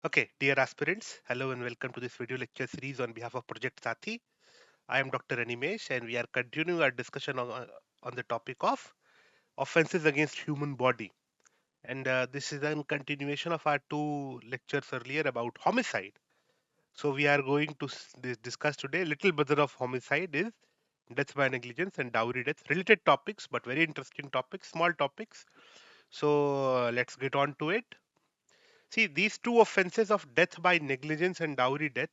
Okay, dear aspirants, hello and welcome to this video lecture series on behalf of Project Sathi. I am Dr. Animesh and we are continuing our discussion on the topic of offenses against human body. And this is a continuation of our two lectures earlier about homicide. So we are going to discuss today little brother of homicide is death by negligence and dowry death. Related topics, but very interesting topics, small topics. So let's get on to it. See, these two offenses of death by negligence and dowry death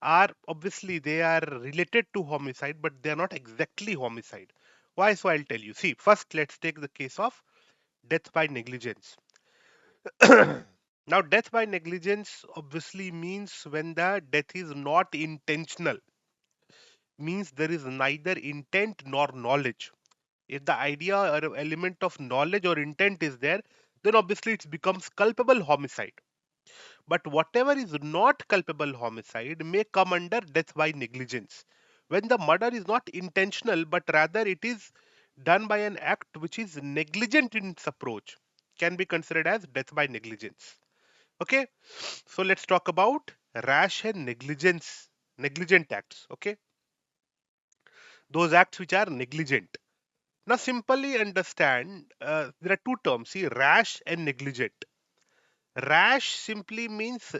are obviously they are related to homicide, but they are not exactly homicide. Why? So I'll tell you. See, first let's take the case of death by negligence. Now, death by negligence obviously means when the death is not intentional, means there is neither intent nor knowledge. If the idea or element of knowledge or intent is there, then obviously it becomes culpable homicide. But whatever is not culpable homicide may come under death by negligence. When the murder is not intentional, but rather it is done by an act which is negligent in its approach, can be considered as death by negligence. Okay, so let's talk about rash and negligent acts. Okay, those acts which are negligent. Now, simply understand there are two terms. See, rash and negligent. Rash simply means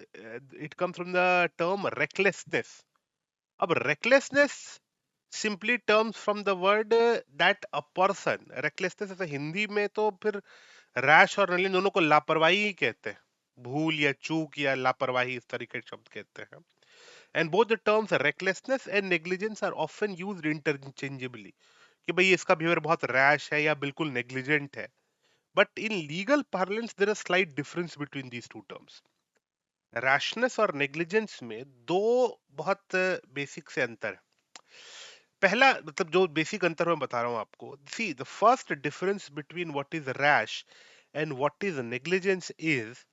it comes from the term recklessness. अब recklessness simply terms from the word that a person recklessness ऐसे हिंदी में तो फिर rash और नलिन दोनों को लापरवाही ही कहते हैं भूल या चूक या लापरवाही इस तरीके के शब्द कहते हैं and both the terms recklessness and negligence are often used interchangeably कि भाई इसका बिहेवियर बहुत रैश है या बिल्कुल नेग्लिजेंट है but in legal parlance there is slight difference between these two terms. Rashness और नेग्लिजेंस में दो बहुत बेसिक से अंतर है पहला मतलब जो बेसिक अंतर मैं बता रहा हूं आपको see the first difference between what is rash and what is negligence is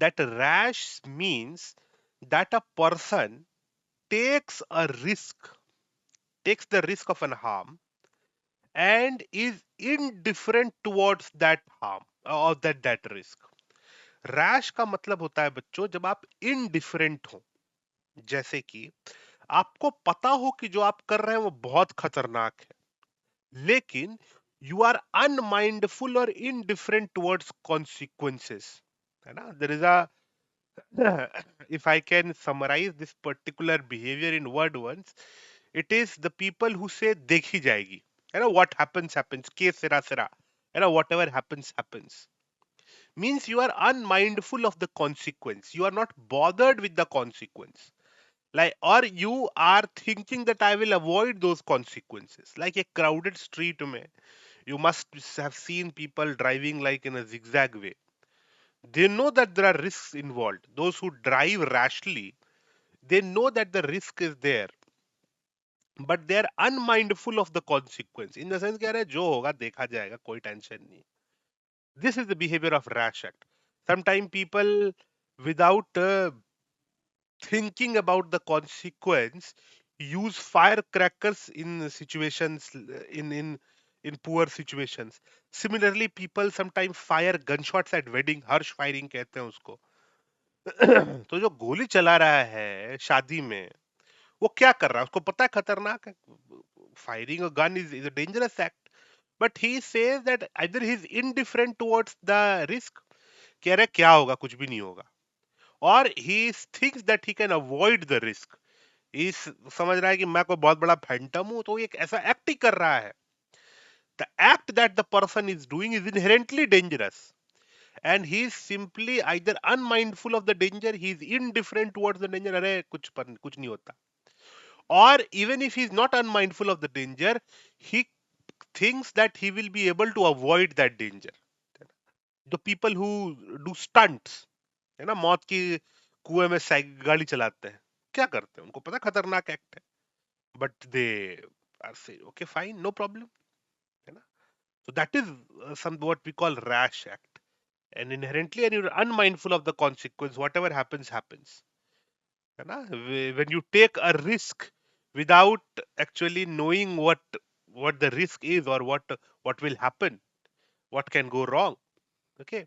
that rash means that a person takes a risk takes the risk of an harm and is indifferent towards that harm or that risk. Rash का मतलब होता है बच्चों जब आप indifferent हो जैसे कि आपको पता हो कि जो आप कर रहे हैं वो बहुत खतरनाक है लेकिन यू आर अनमाइंडफुल और इनडिफरेंट टुवर्ड्स कॉन्सिक्वेंसेस है ना there is a if I can summarize this particular behavior in word once it is the people who say देखी जाएगी you know what happens happens के सिरा सिरा you know whatever happens means you are unmindful of the consequence you are not bothered with the consequence like or you are thinking that I will avoid those consequences like a crowded street mein you must have seen people driving like in a zigzag way they know that there are risks involved those who drive rashly they know that the risk is there but they are unmindful of the consequence in the sense कि अरे जो होगा देखा जाएगा कोई tension नहीं this is the behavior of rash act sometimes people without thinking about the consequence use firecrackers in situations in poor situations similarly people sometimes fire gunshots at wedding harsh firing कहते हैं उसको तो जो गोली चला रहा है शादी में वो क्या कर रहा है उसको पता है खतरनाक है firing a gun is a dangerous act but he says that either he is indifferent towards the risk कि अरे क्या होगा कुछ भी नहीं होगा और he thinks that he can avoid the risk इस समझ रहा है कि मैं कोई बहुत बड़ा फैंटम हूं तो एक ऐसा एक्ट ही कर रहा है the act that the person is doing is inherently dangerous and he is simply either unmindful of the danger he is indifferent towards the danger अरे कुछ नहीं होता or even if he is not unmindful of the danger he thinks that he will be able to avoid that danger the people who do stunts है ना मौत की कुएं में गाड़ी चलाते हैं क्या करते हैं उनको पता खतरनाक एक्ट है but they are saying okay fine no problem है ना so that is some what we call rash act and inherently and you're unmindful of the consequence whatever happens है ना when you take a risk without actually knowing what the risk is or what will happen what can go wrong okay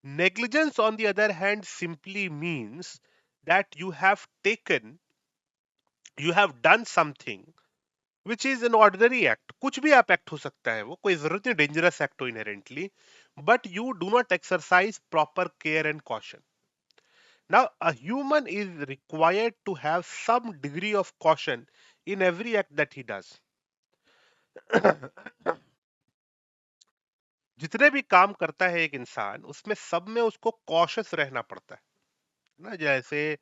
Negligence, on the other hand, simply means that you have done something which is an ordinary act. कुछ भी आप act हो सकता है, वो कोई जरूरत नहीं dangerous act हो inherently, but you do not exercise proper care and caution. Now, a human is required to have some degree of caution in every act that he does. जितने भी काम करता है एक इंसान, उसमें सब में उसको कॉशियस रहना पड़ता है ना। जैसे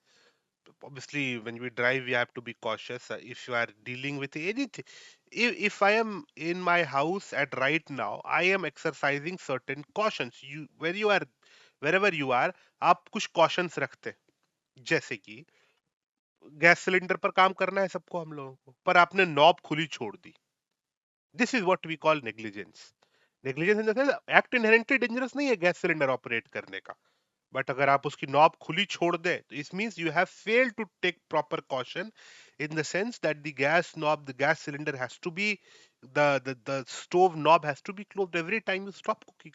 obviously when we drive we have to be cautious if you are dealing with anything. If I am in my house at right now, I am exercising certain cautions. Wherever you are, आप कुछ cautions रखते हैं। जैसे कि gas cylinder पर काम करना है सबको, हम लोगों को, पर आपने नॉब खुली छोड़ दी। This is what we call negligence. Negligence in the sense act inherently dangerous नहीं है गैस सिलेंडर ऑपरेट करने का, बट अगर आप उसकी नॉब खुली छोड़ दें तो it means you have failed to take proper caution in the sense that the gas cylinder has to be, the stove knob has to be closed every time you stop cooking.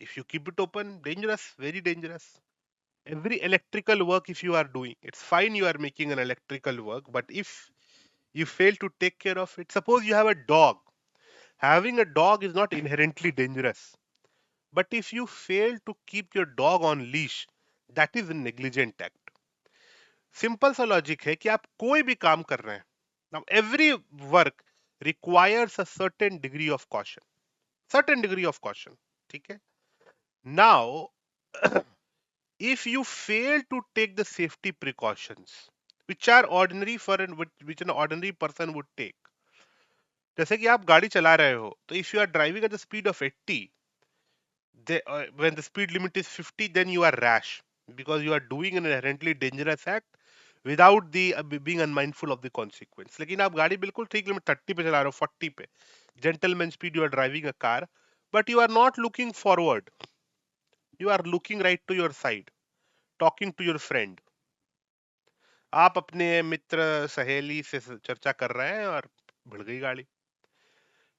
If you keep it open, dangerous, very dangerous. Every electrical work, if you are doing, it's fine you are making an electrical work, but if you fail to take care of it, suppose you have a dog. Having a dog is not inherently dangerous, but if you fail to keep your dog on leash, that is a negligent act. Simple सा logic है कि आप कोई भी काम कर रहे हैं, now every work requires a certain degree of caution, certain degree of caution, ठीक है। now if you fail to take the safety precautions which are ordinary which an ordinary person would take, जैसे कि आप गाड़ी चला रहे हो, तो if you are driving at the speed of 80, when the speed limit is 50, then you are rash because you are doing an inherently dangerous act without the being unmindful of the consequence. लेकिन आप गाड़ी बिल्कुल ठीक limit 30 पे चला रहे हो, 40 पे, gentleman speed, you are driving a car, but you are not looking forward, you are looking right to your side, talking to your friend. आप अपने मित्र सहेली से चर्चा कर रहे हैं और भिड़ गई गाड़ी।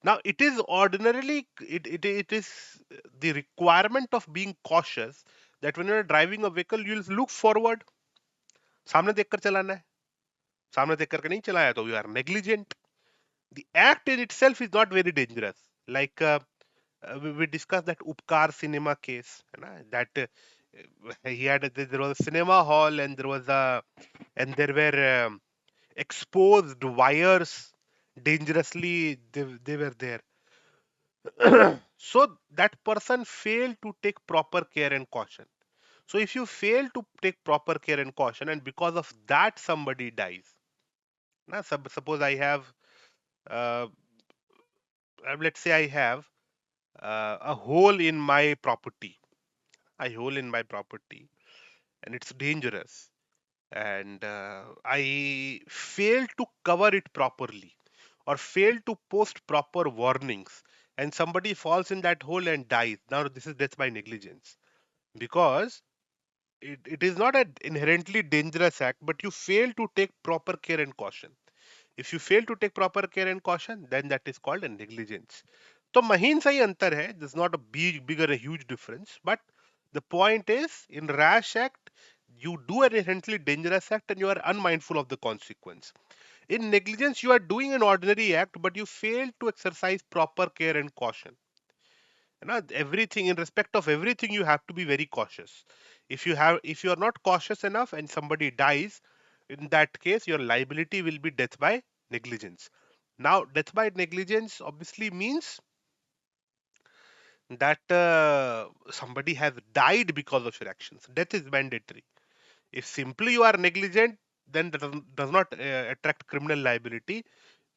Now it is ordinarily it is the requirement of being cautious that when you are driving a vehicle you will look forward, सामने देखकर चलाना है, सामने देख करके नहीं चलाया तो you are negligent. The act in itself is not very dangerous. Like we discussed that Upkar cinema case, that there was a cinema hall and there were exposed wires dangerously. They were there. So that person failed to take proper care and caution. So if you fail to take proper care and caution, and because of that somebody dies, suppose I have, uh, let's say I have a hole in my property, and it's dangerous, and I fail to cover it properly or fail to post proper warnings, and somebody falls in that hole and dies. Now this is death by negligence because it is not an inherently dangerous act, but you fail to take proper care and caution. If you fail to take proper care and caution, then that is called a negligence. तो महीन सा ही अंतर है, there's not a bigger a huge difference, but the point is in rash act you do an inherently dangerous act and you are unmindful of the consequence. In negligence you are doing an ordinary act but you fail to exercise proper care and caution. Everything, in respect of everything, you have to be very cautious. If you are not cautious enough and somebody dies, in that case your liability will be death by negligence. Now death by negligence obviously means that somebody has died because of your actions. Death is mandatory. If simply you are negligent, then that does not attract criminal liability.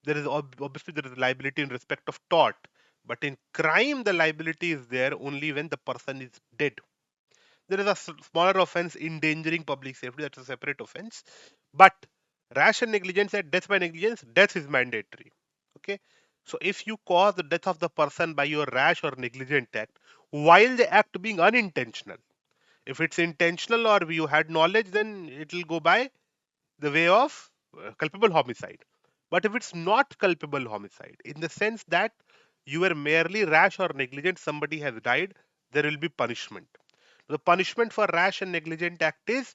There is obviously there is liability in respect of tort, but in crime the liability is there only when the person is dead. There is a smaller offense, endangering public safety, that's a separate offense, but rash and negligence and death by negligence, death is mandatory. Okay, so if you cause the death of the person by your rash or negligent act while the act being unintentional, if it's intentional or you had knowledge, then it will go by the way of culpable homicide. But if it's not culpable homicide, in the sense that you were merely rash or negligent, somebody has died, there will be punishment. The punishment for rash and negligent act is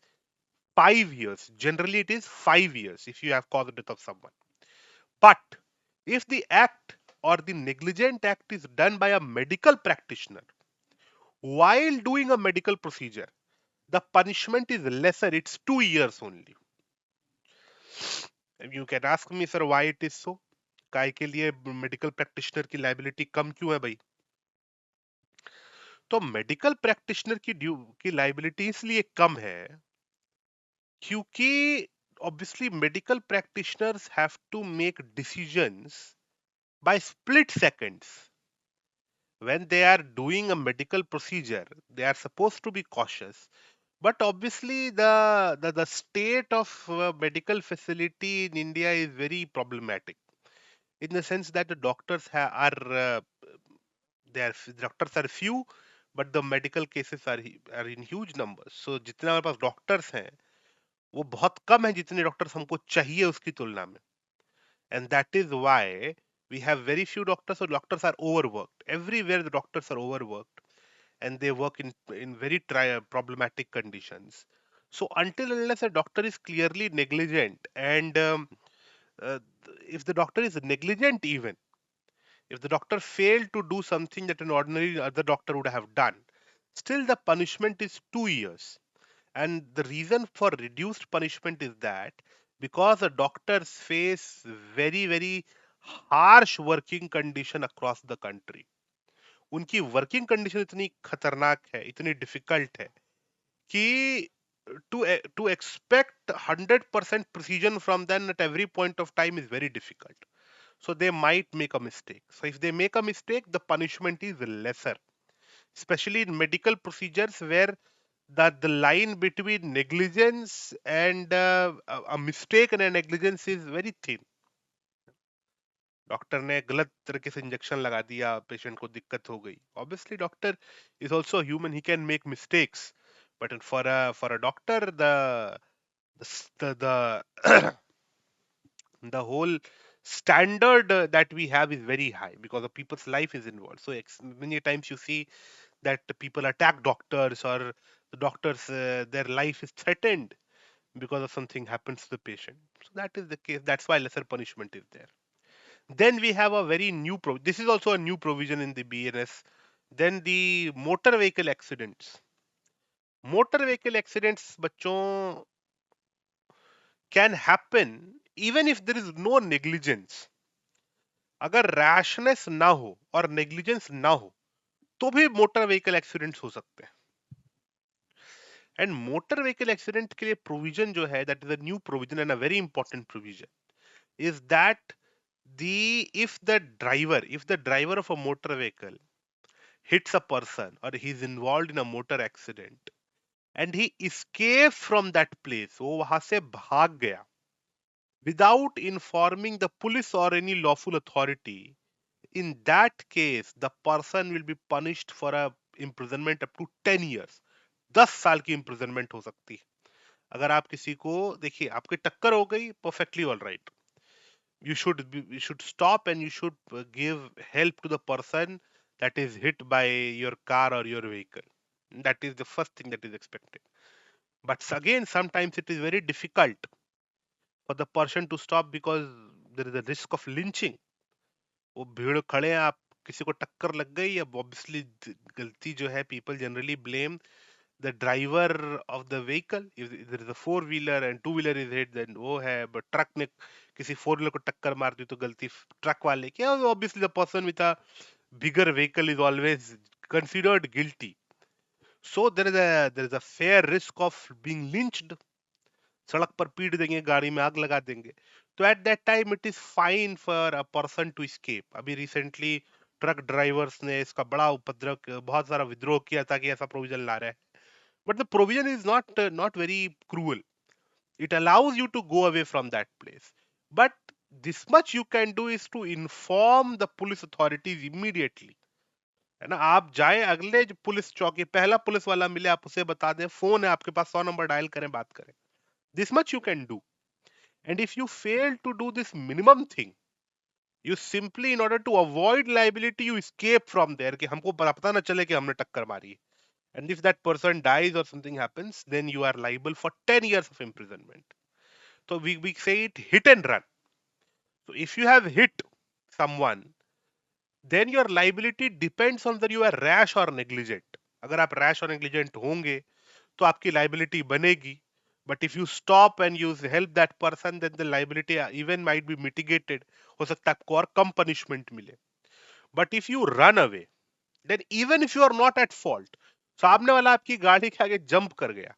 5 years. Generally, it is 5 years if you have caused the death of someone. But if the act or the negligent act is done by a medical practitioner while doing a medical procedure, the punishment is lesser. It's 2 years only. You can ask me, sir, why it is so? काय के लिए medical practitioner की liability कम क्यों है भाई? तो medical practitioner की liability इसलिए कम है क्योंकि obviously medical practitioners have to make decisions by split seconds. When they are doing a medical procedure, they are supposed to be cautious. But obviously, the state of medical facility in India is very problematic in the sense that the doctors are few, but the medical cases are in huge numbers. So जितने हमारे पास doctors हैं वो बहुत कम है जितने doctors हमको चाहिए उसकी तुलना में. And that is why we have very few doctors, so doctors are overworked. Everywhere the doctors are overworked and they work in very problematic conditions. So until unless a doctor is clearly negligent, and uh, if the doctor is negligent, even if the doctor failed to do something that an ordinary other doctor would have done, still the punishment is 2 years. And the reason for reduced punishment is that because the doctors face very harsh working condition across the country. उनकी working condition इतनी खतरनाक है, इतनी difficult है कि to expect 100% precision from them at every point of time is very difficult. So they might make a mistake. So if they make a mistake, the punishment is lesser, especially in medical procedures where the line between negligence and a mistake and a negligence is very thin. Doctor ने गलत तरीके से injection लगा दिया, patient को दिक्कत हो गई. Obviously doctor is also human, he can make mistakes, but for a doctor the the whole standard that we have is very high because of people's life is involved. So many times you see that people attack doctors, or the doctors their life is threatened because of something happens to the patient. So that is the case. That's why lesser punishment is there. Then we have a very new this is also a new provision in the BNS. Then the motor vehicle accidents. Motor vehicle accidents, बच्चों, can happen even if there is no negligence. अगर rashness ना हो और negligence ना हो तो भी motor vehicle accidents हो सकते हैं. एंड मोटर व्हीकल एक्सीडेंट के लिए प्रोविजन जो है, that is a new provision and a very important provision, is that if the driver of a motor vehicle hits a person or he is involved in a motor accident and he escapes from that place, वो वहां से भाग गया without informing the police or any lawful authority, in that case the person will be punished for a imprisonment up to 10 years. 10 साल की imprisonment हो सकती है. अगर आप किसी को, देखिए आपकी टक्कर हो गई, perfectly all right, you should stop and you should give help to the person that is hit by your car or your vehicle. That is the first thing that is expected. But again, sometimes it is very difficult for the person to stop because there is a risk of lynching. वो भीड़ खड़े हैं, आप किसी को टक्कर लग गई, अब ऑब्वियसली गलती जो है, people generally blame the driver of the vehicle. If there is a four wheeler and two wheeler is hit, then वो है, but truck ने किसी फोर व्हीलर को टक्कर मार दी तो गलती ट्रक वाले की. Obviously the person with a bigger vehicle is always considered guilty. So there is a fair risk of being lynched. सड़क पर पीट देंगे, गाड़ी में आग लगा देंगे. तो at that time it is fine for a person to escape. अभी रिसेंटली ट्रक ड्राइवर्स ने इसका बड़ा उपद्रव, बहुत सारा विद्रोह किया था कि ऐसा प्रोविजन ला रहे हैं. But the provision is not very cruel. It allows you to go away from that place. But this much you can do is to inform the police authorities immediately. है ना, आप जाए अगले जो पुलिस चौकी, पहला पुलिस वाला मिले, आप उसे बता दें, फोन है आपके पास, 100 नंबर डायल करें, बात करें. This much you can do. And if you fail to do this minimum thing, You simply, in order to avoid liability, you escape from there कि हमको पता ना चले कि हमने टक्कर मारी है. And if that person dies or something happens, then you are liable for 10 years of imprisonment. So we say it hit and run. So if you have hit someone, then your liability depends on whether you are rash or negligent. अगर आप rash or negligent होंगे तो आपकी liability बनेगी. But if you stop and you help that person, then the liability even might be mitigated. हो सकता है आपको और कम punishment मिले. But if you run away, then even if you are not at fault, सामने वाला आपकी गाड़ी के आगे jump कर गया.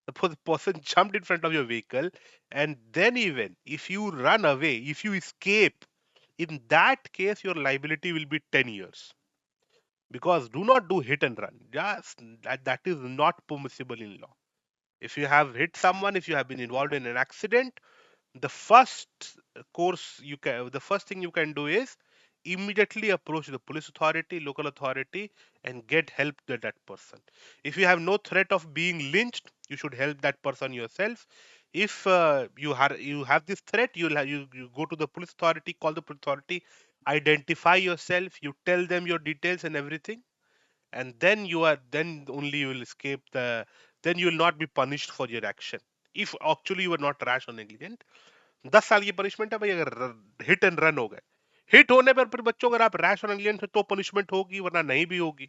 Suppose the person jumped in front of your vehicle, and then even if you run away, if you escape, in that case your liability will be 10 years. Because do not do hit and run. Just that is not permissible in law. If you have hit someone, if you have been involved in an accident, the first the first thing you can do is immediately approach the police authority, local authority, and get help to that person. If you have no threat of being lynched, you should help that person yourself. If you have this threat, you go to the police authority, call the police authority, identify yourself, you tell them your details and everything, and then only you will escape then you will not be punished for your action. If actually you were not rash or negligent, 10 साल की punishment है भाई अगर hit and run हो गए. Hit होने पर फिर बच्चों अगर आप रैश और नेग्लिजेंट हो तो पनिशमेंट होगी वरना नहीं भी होगी.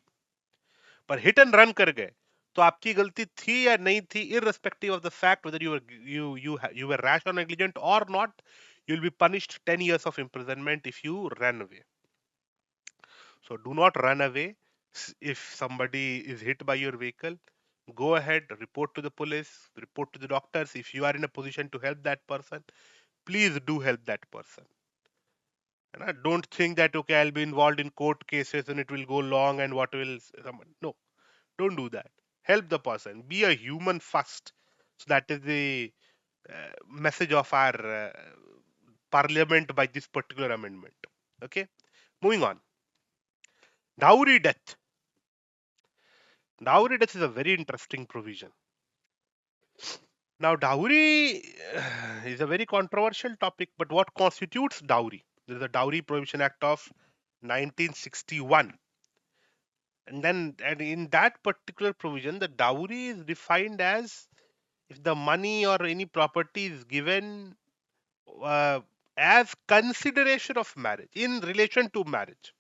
पर हिट एंड रन कर गए तो आपकी गलती थी या नहीं थी, irrespective of the fact whether you were rash or negligent or not, you'll be punished 10 years of imprisonment if you ran away. So do not run away. If somebody is hit by your vehicle, go ahead, report to the police, report to the doctors. If you are in a position to help that person, please do help that person. And I don't think that okay, I'll be involved in court cases and it will go long and what will someone. No, don't do that. Help the person. Be a human first. So that is the message of our parliament by this particular amendment. Okay, moving on. Dowry death. Dowry death is a very interesting provision. Now, dowry is a very controversial topic, but what constitutes dowry? There is a Dowry Prohibition Act of 1961. And in that particular provision, the dowry is defined as if the money or any property is given uh, as consideration of marriage, in relation to marriage.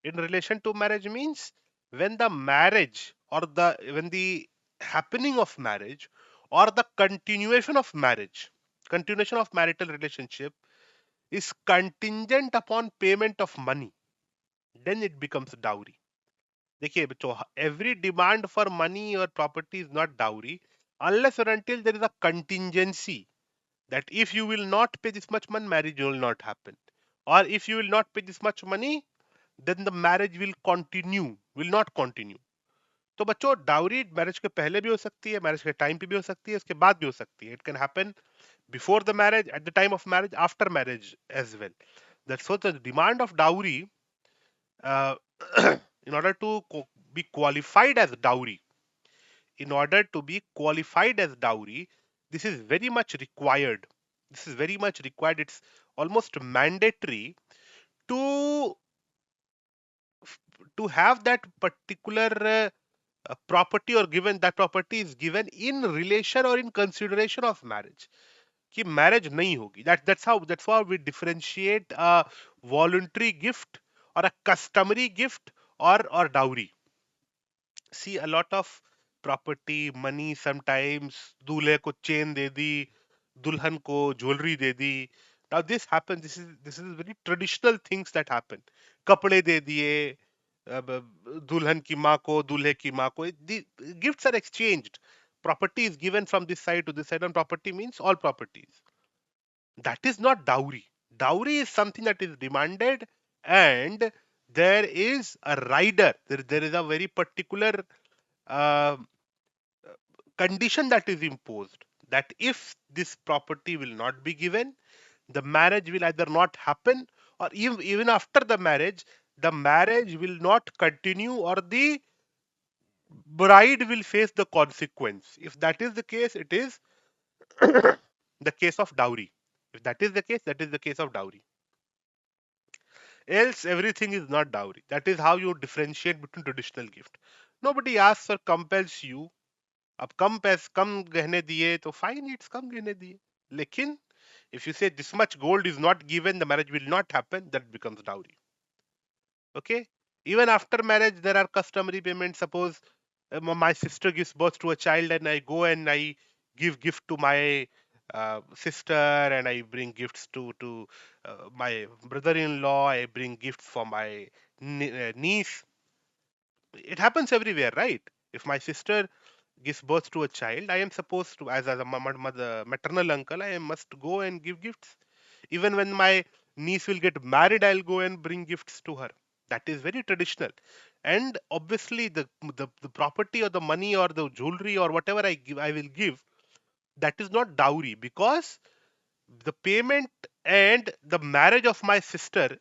In relation to marriage means when the marriage or when the happening of marriage or the continuation of marital relationship is contingent upon payment of money, then it becomes dowry. देखिए बच्चों, every demand for money or property is not dowry unless or until there is a contingency that if you will not pay this much money, marriage will not happen, or if you will not pay this much money, then the marriage will not continue. तो बच्चों, dowry marriage के पहले भी हो सकती है, marriage के time पे भी हो सकती है, उसके बाद भी हो सकती है. It can happen before the marriage, at the time of marriage, after marriage as well. That's so the demand of dowry, uh, in order to be qualified as dowry, in order to be qualified as dowry, this is very much required. This is very much required. It's almost mandatory to have that particular property, or given that property is given in relation or in consideration of marriage. कि marriage नहीं होगी. That's how we differentiate a voluntary gift or a customary gift or dowry. See, a lot of property, money, sometimes दूल्हे को chain दे दी, दुल्हन को jewellery they the. Now this happens. This is very traditional things that happen. कपड़े दे दिए दुल्हन की माँ को, दूल्हे की माँ को. The gifts are exchanged. Property is given from this side to this side, and property means all properties. That is not dowry. Dowry is something that is demanded, and there is a rider. There is a very particular uh, condition that is imposed, that if this property will not be given, the marriage will either not happen, or even after the marriage will not continue, or the bride will face the consequence. If that is the case, it is the case of dowry. If that is the case, that is the case of dowry. else everything is not dowry. That is how you differentiate between traditional gift. Nobody asks or compels you. अब कम गहने दिए तो fine, it's कम गहने दिए. लेकिन if you say this much gold is not given, the marriage will not happen, that becomes dowry. Okay, even after marriage there are customary payments. Suppose my sister gives birth to a child and I go and I give gift to my sister, and I bring gifts to my brother-in-law, I bring gifts for my niece. It happens everywhere, right? If my sister gives birth to a child, I am supposed to, as a mother, maternal uncle, I must go and give gifts. Even when my niece will get married, I'll go and bring gifts to her. That is very traditional. And obviously, the property or the money or the jewelry or whatever I will give, that is not dowry, because the payment and the marriage of my sister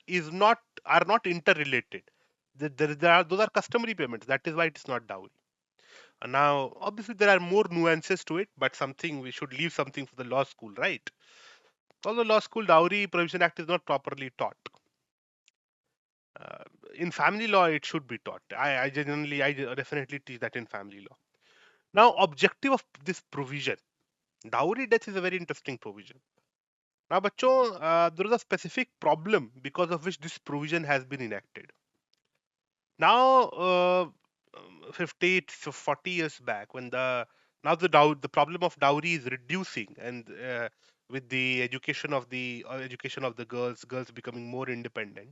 are not interrelated. Those are customary payments. That is why it's not dowry. Now, obviously, there are more nuances to it, but something we should leave something for the law school, right? Although law school Dowry Provision Act is not properly taught. Uh, in family law, it should be taught. I definitely teach that in family law. Now, objective of this provision, dowry death is a very interesting provision. Now, bachcho, there is a specific problem because of which this provision has been enacted. Now, 50 to 40 years back, when the problem of dowry is reducing, and with the education of the girls becoming more independent,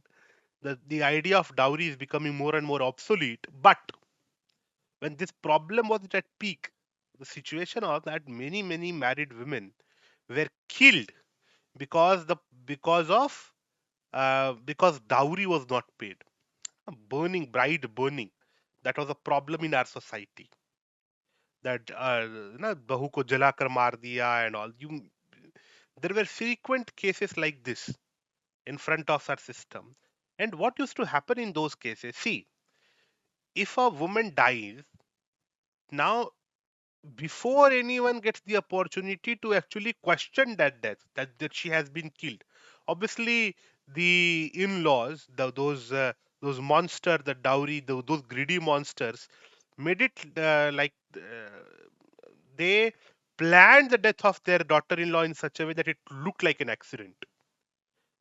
the idea of dowry is becoming more and more obsolete. But when this problem was at peak, the situation was that many married women were killed because the because dowry was not paid. Bride burning, that was a problem in our society. That ना बहू को जलाकर मार दिया and all. There were frequent cases like this in front of our system. And what used to happen in those cases? See, if a woman dies, now before anyone gets the opportunity to actually question that death, that she has been killed, obviously the in-laws, those monster, the dowry, those greedy monsters, made it they planned the death of their daughter-in-law in such a way that it looked like an accident.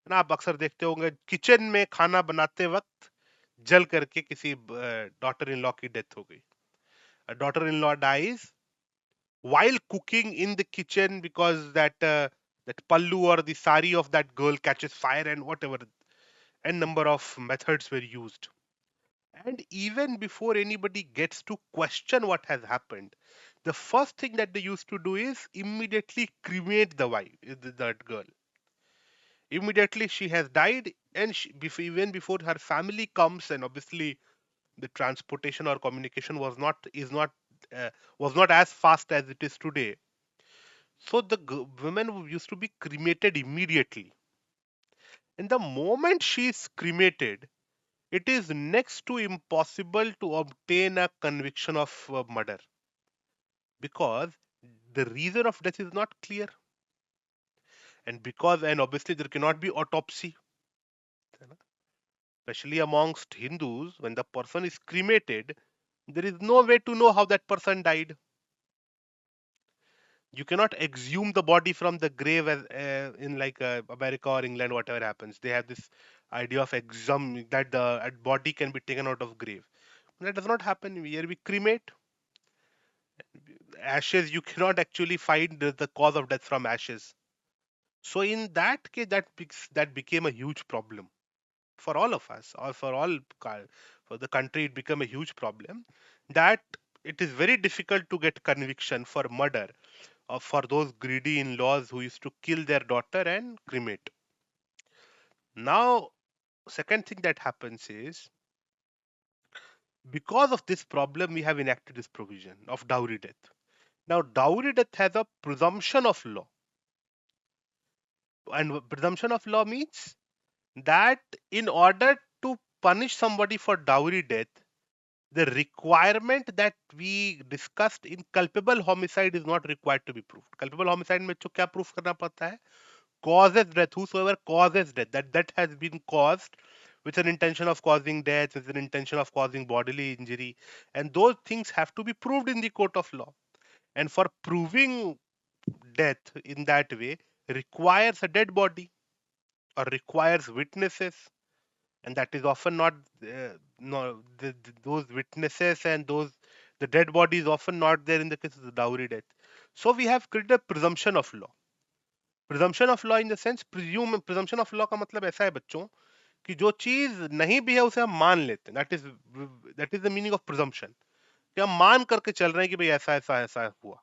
ना आप अक्सर देखते होंगे kitchen में खाना बनाते वक्त जल करके किसी डॉटर इन लॉ की डेथ हो गई. A daughter-in-law dies while cooking in the kitchen because that pallu or the sari of that girl catches fire, and whatever, and number of methods were used. And even before anybody gets to question what has happened, the first thing that they used to do is immediately cremate the wife, that girl. Immediately she has died, and even before her family comes, and obviously the transportation or communication was not as fast as it is today. So the women used to be cremated immediately. And the moment she is cremated, it is next to impossible to obtain a conviction of murder, because the reason of death is not clear, and obviously there cannot be autopsy. Especially amongst Hindus, when the person is cremated, there is no way to know how that person died. You cannot exhume the body from the grave as in like America or England, whatever happens. They have this idea of exhum that the body can be taken out of grave. That does not happen here. We cremate ashes. You cannot actually find the cause of death from ashes. So in that case, that became a huge problem for all of us, or for the country. It became a huge problem that it is very difficult to get conviction for murder for those greedy in-laws who used to kill their daughter and cremate. Now, second thing that happens is, because of this problem, we have enacted this provision of dowry death. Now, dowry death has a presumption of law, and presumption of law means that in order to punish somebody for dowry death, the requirement that we discussed in culpable homicide is not required to be proved. Culpable homicide में जो क्या proof करना पड़ता है? Causes death, whosoever causes death, that has been caused with an intention of causing death, with an intention of causing bodily injury. And those things have to be proved in the court of law. And for proving death in that way requires a dead body or requires witnesses, and that is often not no those witnesses and those the dead body is often not there in the case of the dowry death. So we have created a presumption of law. Presumption of law in the sense presumption of law का मतलब ऐसा है बच्चों कि जो चीज नहीं भी है उसे हम मान लेते हैं, that is the meaning of presumption, कि हम मान करके चल रहे हैं कि भाई ऐसा ऐसा ऐसा हुआ।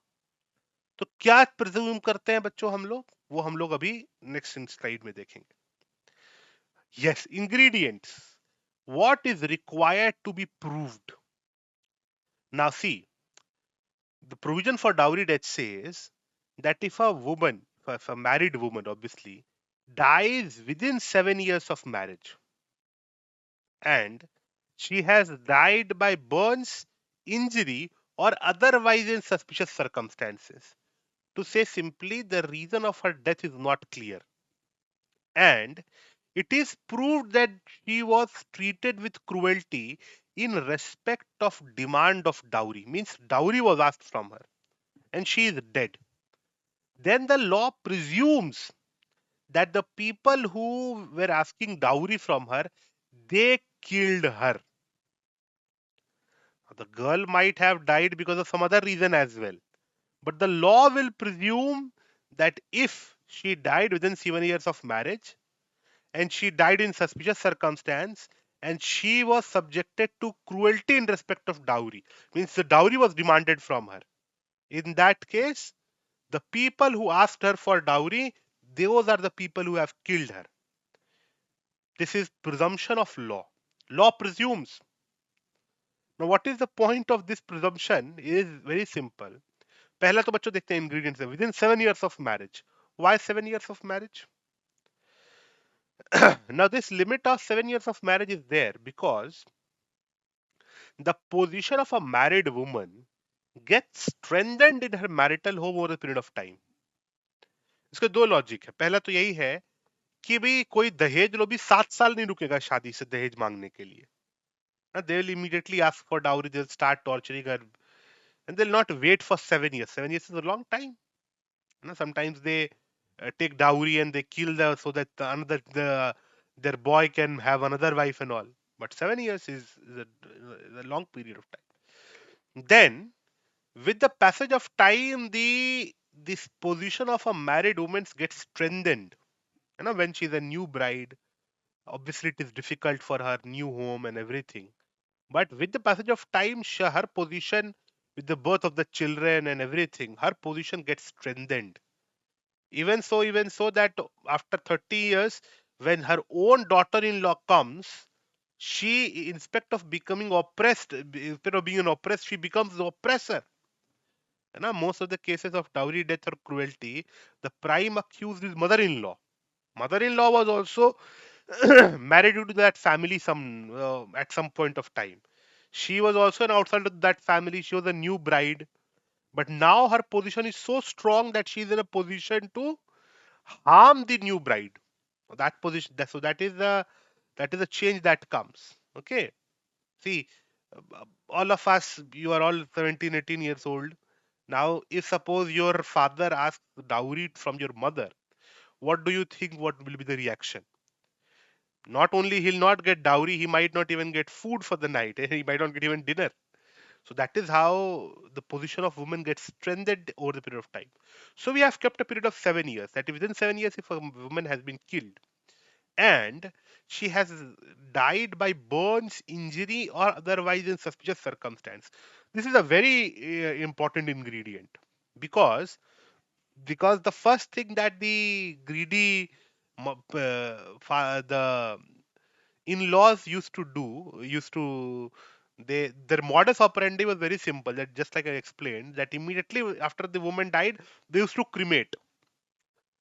तो क्या प्रिज्यूम करते हैं बच्चों हम लोग, वो हम लोग अभी नेक्स्ट स्लाइड में देखेंगे। Yes, ingredients, what is required to be proved. Now see, the provision for dowry death says that if a woman, if a married woman obviously, dies within 7 years of marriage and she has died by burns, injury, or otherwise in suspicious circumstances, to say simply the reason of her death is not clear, and it is proved that she was treated with cruelty in respect of demand of dowry, means dowry was asked from her and she is dead, then the law presumes that the people who were asking dowry from her, they killed her. The girl might have died because of some other reason as well, but the law will presume that if she died within 7 years of marriage and she died in suspicious circumstance and she was subjected to cruelty in respect of dowry, means the dowry was demanded from her, in that case the people who asked her for dowry, those are the people who have killed her. This is presumption of law. Law presumes. Now what is the point of this presumption is very simple. पहला तो बच्चों देखते हैं ingredients है, within 7 years of marriage. Why 7 years of marriage? Now this limit of 7 years of marriage is there because the position of a married woman gets strengthened in her marital home over a period of time. इसके दो logic है। पहला तो यही है कि भाई कोई दहेज लो भी 7 साल नहीं रुकेगा शादी से दहेज मांगने के लिए। They will immediately ask for dowry, they'll start torturing her, and they'll not wait for 7 years. 7 years is a long time. Sometimes they take dowry and they kill the so that their boy can have another wife and all. But 7 years is a long period of time. Then, with the passage of time, the this position of a married woman gets strengthened. When she's a new bride, obviously it is difficult for her new home and everything. But with the passage of time, her position, with the birth of the children and everything, her position gets strengthened. Even so that after 30 years, when her own daughter-in-law comes, she, instead of becoming oppressed, instead of being an oppressed, she becomes the oppressor. Most of the cases of dowry death or cruelty, the prime accused is mother-in-law. Mother-in-law was also married to that family at some point of time. She was also an outsider to that family. She was a new bride, but now her position is so strong that she is in a position to harm the new bride. That position, so that is a change that comes. Okay, see, all of us, you are all 17, 18 years old. Now, if suppose your father asks dowry from your mother, what do you think? What will be the reaction? Not only he'll not get dowry, he might not even get food for the night. He might not get even dinner. So that is how the position of women gets strengthened over the period of time. So we have kept a period of 7 years. That within 7 years, if a woman has been killed and she has died by burns, injury, or otherwise in suspicious circumstance, this is a very important ingredient because the first thing that the greedy the in-laws used to their modus operandi was very simple, that just like I explained, that immediately after the woman died they used to cremate.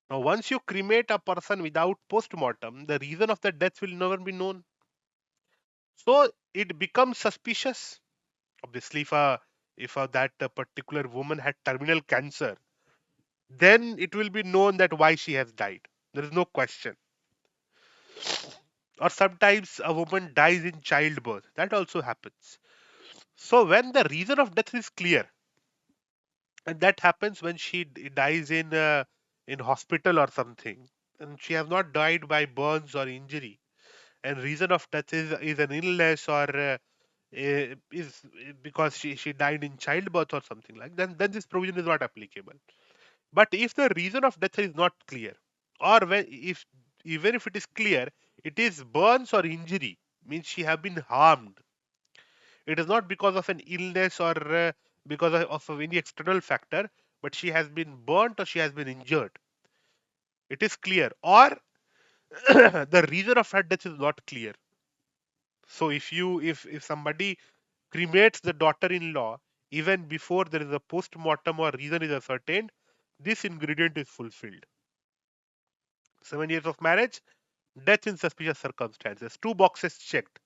Now once you cremate a person without post-mortem, the reason of the death will never be known, so it becomes suspicious. Obviously if that particular woman had terminal cancer, then it will be known that why she has died. There is no question. or sometimes a woman dies in childbirth. That also happens. So when the reason of death is clear, and that happens when she dies in hospital or something, and she has not died by burns or injury, and reason of death is an illness, or is because she died in childbirth or something like, then this provision is not applicable. But if the reason of death is not clear, or when if even if it is clear, it is burns or injury, means she have been harmed. It is not because of an illness, or because of any external factor, but she has been burnt or she has been injured. It is clear, or the reason of her death is not clear. So if somebody cremates the daughter-in-law even before there is a post-mortem or reason is ascertained, this ingredient is fulfilled. 7 years of marriage, death in suspicious circumstances. Two boxes checked.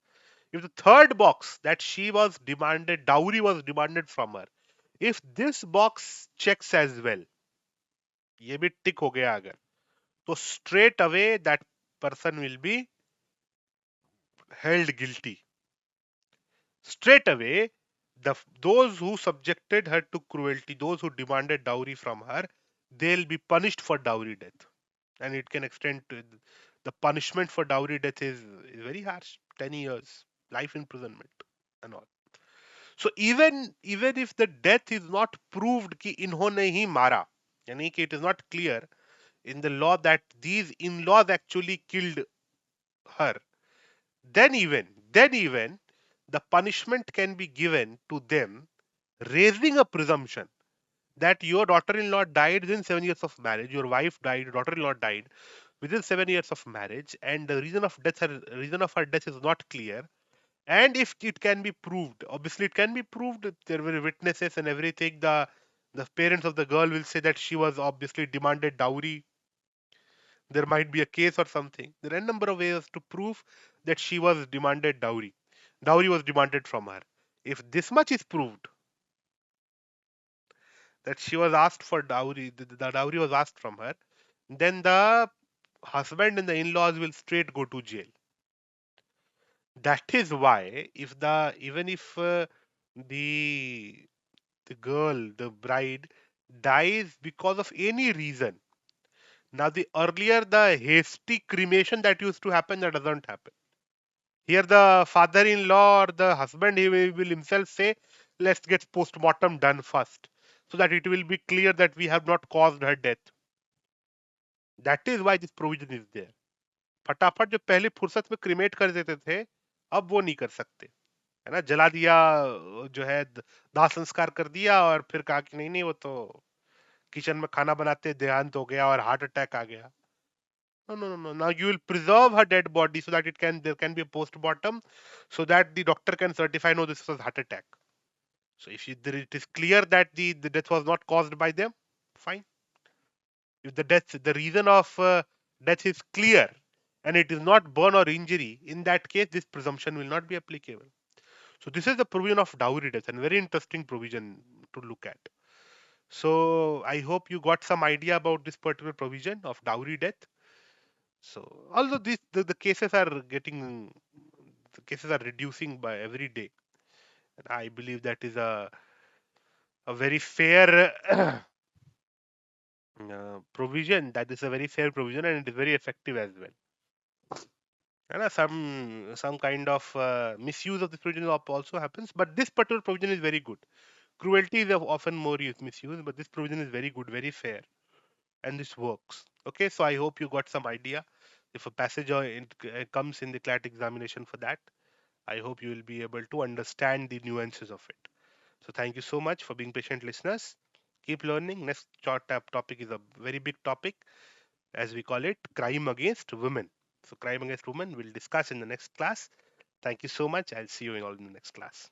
If the third box, that she was demanded, dowry was demanded from her, if this box checks as well, ये भी tick हो गया अगर, तो straight away that person will be held guilty. Straight away, those who subjected her to cruelty, those who demanded dowry from her, they'll be punished for dowry death. And it can extend to the punishment for dowry death is very harsh, 10 years, life imprisonment, and all. So even if the death is not proved कि इन्होंने ही मारा, यानी कि it is not clear in the law that these in-laws actually killed her, then even the punishment can be given to them, raising a presumption that your daughter-in-law died within 7 years of marriage, your wife died, your daughter-in-law died within 7 years of marriage, and the reason of her death is not clear. And if it can be proved, obviously it can be proved, there were witnesses and everything. The parents of the girl will say that she was obviously demanded dowry. There might be a case or something. There are a number of ways to prove that she was demanded dowry. Dowry was demanded from her. If this much is proved, that she was asked for dowry, the dowry was asked from her, then the husband and the in-laws will straight go to jail. That is why, if the even if the the girl, the bride, dies because of any reason, now the earlier the hasty cremation that used to happen, that doesn't happen. Here the father-in-law or the husband, he will himself say, let's get post-mortem done first, so that it will be clear that we have not caused her death. That is why this provision is there. फटाफट जो पहले फुर्सत में cremate कर देते थे, अब वो नहीं कर सकते, है ना, जला दिया, जो है दाह संस्कार कर दिया, और फिर कहा कि नहीं नहीं वो तो किचन में खाना बनाते देहांत हो गया और हार्ट अटैक आ गया. No, no, no, no. Now you will preserve her dead body so that there can be a post-mortem, so that the doctor can certify no, this was heart attack. So if it is clear that the death was not caused by them, fine. If the reason of death is clear and it is not burn or injury, in that case, this presumption will not be applicable. So this is the provision of dowry death, and very interesting provision to look at. So I hope you got some idea about this particular provision of dowry death. So although the cases are reducing by every day, and I believe that is a very fair provision. That is a very fair provision, and it is very effective as well. And some kind of misuse of this provision also happens, but this particular provision is very good. Cruelty is often more misused, but this provision is very good, very fair, and this works. Okay, so I hope you got some idea. If a passage comes in the CLAT examination for that, I hope you will be able to understand the nuances of it. So thank you so much for being patient listeners. Keep learning. Next short topic is a very big topic, as we call it, crime against women. So crime against women we'll discuss in the next class. Thank you so much. I'll see you all in the next class.